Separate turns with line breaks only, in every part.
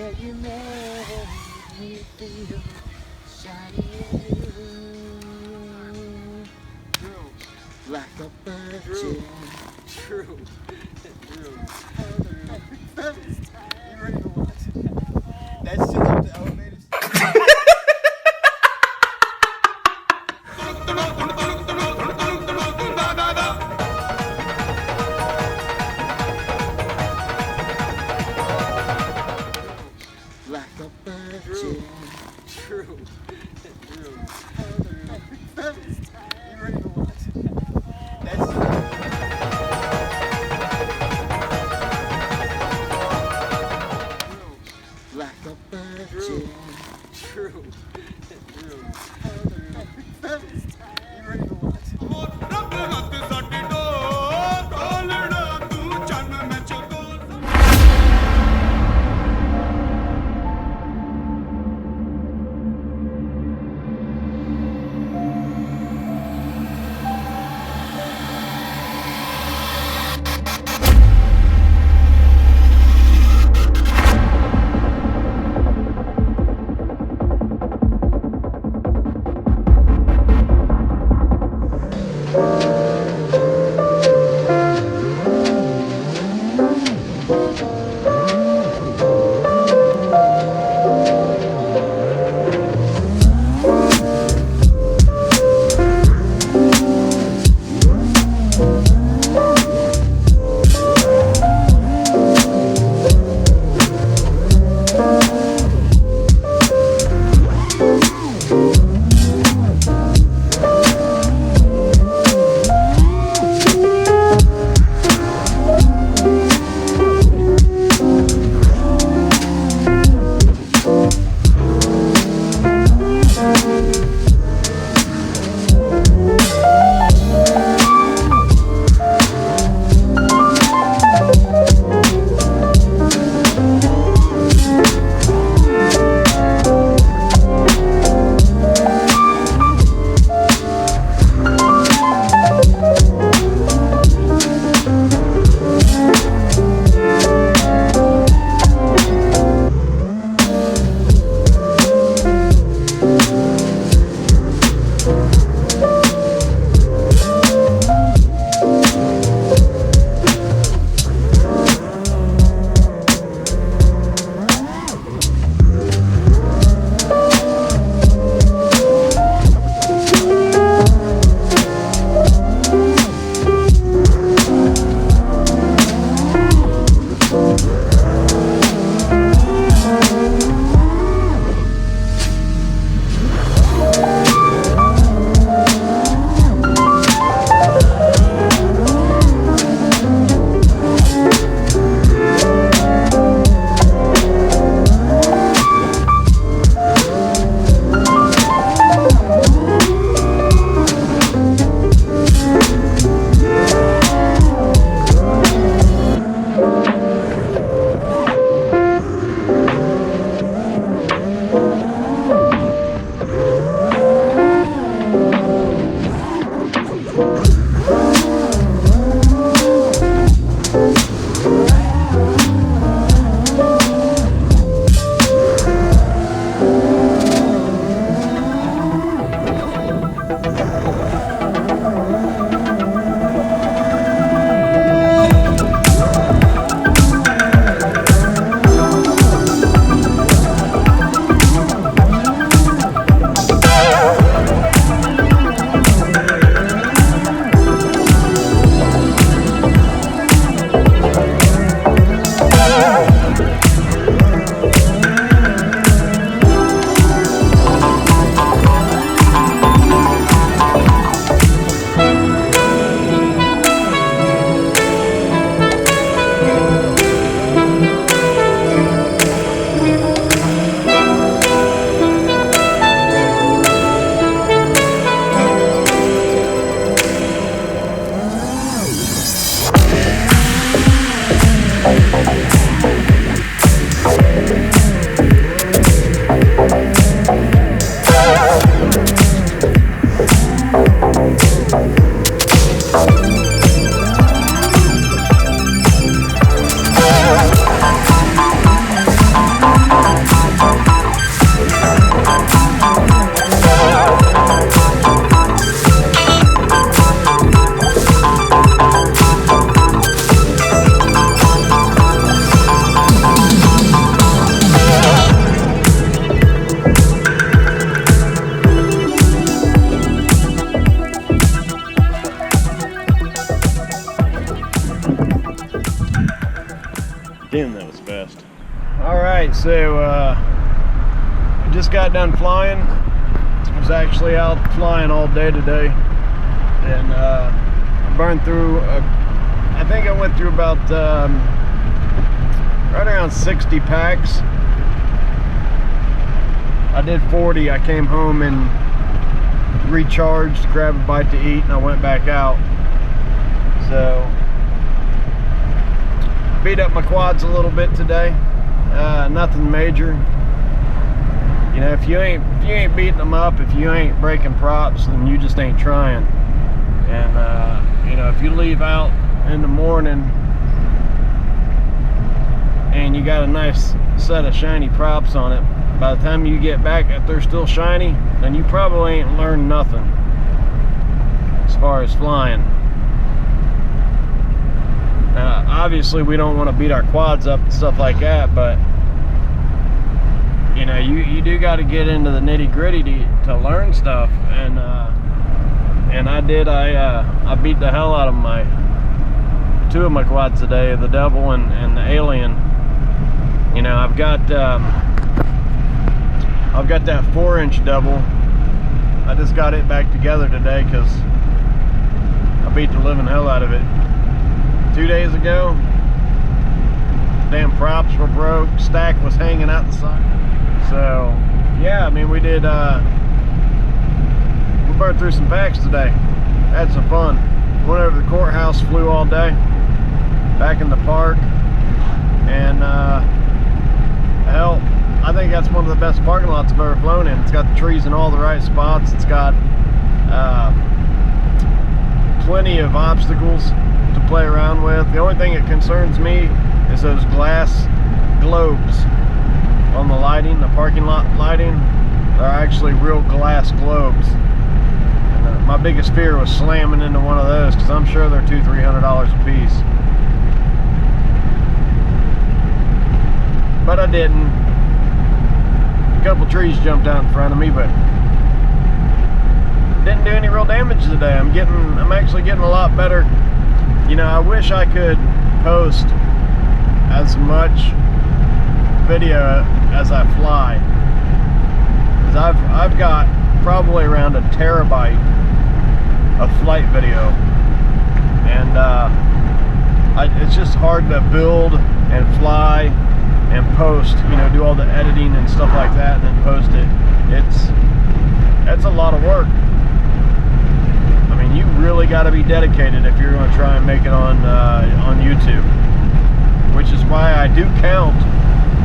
Yeah, you made me feel shiny like a virgin.
True. True. You ready to watch that shit up the elevator?
Like a virgin.
True. True. You ready to watch that shit
Like a virgin.
True. True. You ready to watch
just got done flying. I was actually out flying all day today, and I burned through, I think I went through about right around 60 packs. I did 40. I came home and recharged, grabbed a bite to eat, and I went back out. So beat up my quads a little bit today. Nothing major. You know, if you ain't beating them up, if you ain't breaking props, then you just ain't trying. And you know, if you leave out in the morning and you got a nice set of shiny props on it, by the time you get back, if they're still shiny, then you probably ain't learned nothing as far as flying. Obviously we don't want to beat our quads up and stuff like that, but you know, you do got to get into the nitty-gritty to learn stuff. And I did. I beat the hell out of two of my quads today, the Devel and the Alien. You know, I've got that 4-inch Devel. I just got it back together today because I beat the living hell out of it 2 days ago. Damn props were broke, stack was hanging out the side. So yeah, I mean, we burned through some packs today. Had some fun. Went over to the courthouse, flew all day, back in the park, and hell, I think that's one of the best parking lots I've ever flown in. It's got the trees in all the right spots. It's got plenty of obstacles to play around with. The only thing that concerns me is those glass globes on the lighting, the parking lot lighting. They're actually real glass globes. And my biggest fear was slamming into one of those, because I'm sure they're $200–300 a piece. But I didn't. A couple trees jumped out in front of me, but didn't do any real damage today. I'm actually getting a lot better. You know, I wish I could post as much video as I fly, because I've got probably around a terabyte of flight video, and it's just hard to build and fly and post, you know, do all the editing and stuff like that and then post it. It's a lot of work. I mean, you really got to be dedicated if you're going to try and make it on YouTube, which is why I do count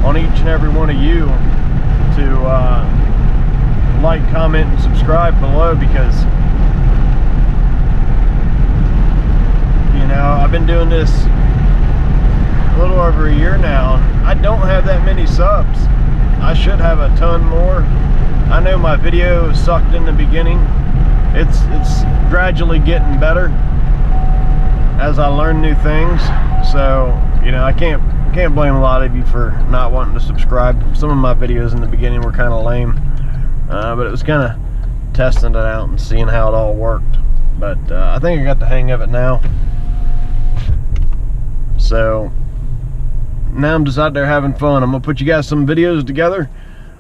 on each and every one of you to like, comment, and subscribe below, because you know, I've been doing this a little over a year now. I don't have that many subs. I should have a ton more. I know my video sucked in the beginning. It's gradually getting better as I learn new things. So, you know, I can't blame a lot of you for not wanting to subscribe. Some of my videos in the beginning were kind of lame, but it was kind of testing it out and seeing how it all worked. But I think I got the hang of it now. So now I'm just out there having fun. I'm gonna put you guys some videos together.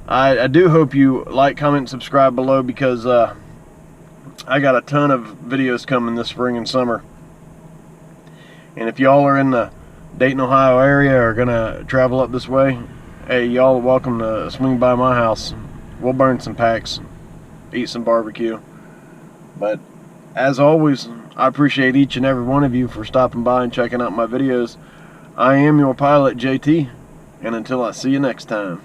I do hope you like, comment, and subscribe below, because I got a ton of videos coming this spring and summer. And if y'all are in the Dayton, Ohio area, or gonna travel up this way, hey, y'all are welcome to swing by my house. We'll burn some packs, eat some barbecue. But as always, I appreciate each and every one of you for stopping by and checking out my videos. I am your pilot, JT, and until I see you next time.